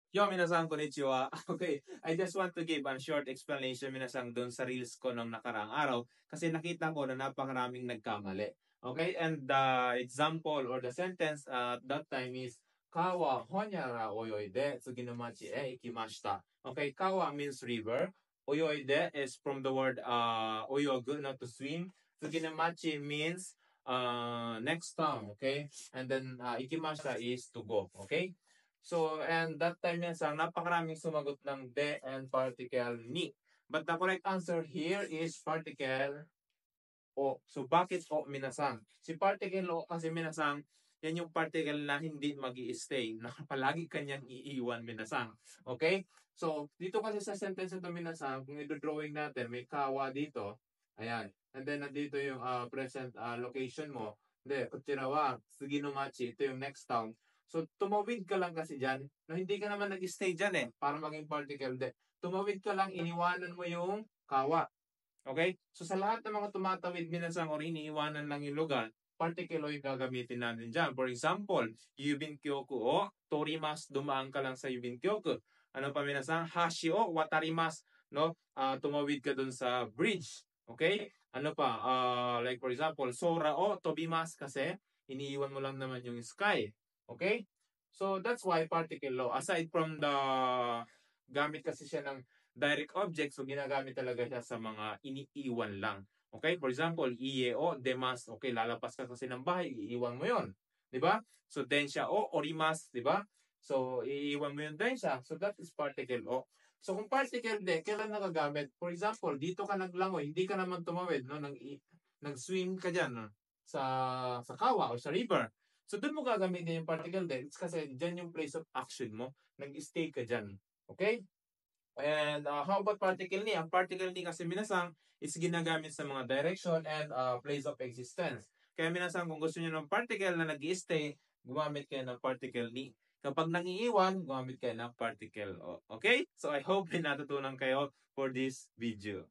Yo, minasan konnichiwa. Okay, I just want to give a short explanation minasan doon sa reels ko nung nakaraang araw kasi nakita ko na napakaraming nagkamali. Okay, and the example or the sentence at that time is Kawa honyara oyoide tsuginamachi e ikimashita. Okay, kawa means river. Oyoide is from the word oyogu, not to swim. Tsuginamachi means next town. Okay, and then ikimashita is to go. Okay. So, and that time minsan, napakaraming sumagot ng de and particle ni. But the correct answer here is particle o. So, bakit o minasang? Si particle o kasi minasang, yan yung particle na hindi mag stay na palagi kanyang iiwan minasang. Okay? So, dito kasi sa sentence ito minasang, kung i-drawing natin, may kawa dito. Ayan. And then, nandito yung present location mo. Hindi, Kuchirawa, Suginomachi, ito yung next town. So, tumawid ka lang kasi dyan, na hindi ka naman nag-stay dyan para maging particle de. Tumawid ka lang, iniwanan mo yung kawa. Okay? So, sa lahat ng mga tumatawid minasang or iniiwanan lang yung lugar, particle yung gagamitin natin dyan. For example, Yubin Kyoku o Torimas, dumaan ka lang sa Yubin Kyoku. Ano pa minasang? Hashi o Watarimas, no? Tumawid ka dun sa bridge. Okay? Ano pa? Like for example, Sora o Tobimas kasi iniiwan mo lang naman yung sky. Okay? So, that's why particle law. Aside from the gamit kasi siya ng direct object, so ginagamit talaga siya sa mga iniiwan lang. Okay? For example, iye o demas. Okay, lalapas ka kasi ng bahay, iiwan mo yon, di ba? So, densya o orimas, di ba? So, iiwan mo yung densya. So, that is particle o. So, kung particle de, kailan nagagamit? For example, dito ka naglangoy, hindi ka naman tumawid, no? Nag-swim ka dyan, no? Sa kawa o sa river. So, doon mo gagamitin yung particle de. It's kasi dyan yung place of action mo. Nag-stay ka dyan. Okay? And how about particle ni? Ang particle ni kasi minasang is ginagamit sa mga direction and place of existence. Kaya minasang kung gusto niyo ng particle na nag-stay, gumamit kayo ng particle ni. Kapag nangiiwan, gumamit kayo ng particle o. Okay? So I hope may natutunan kayo for this video.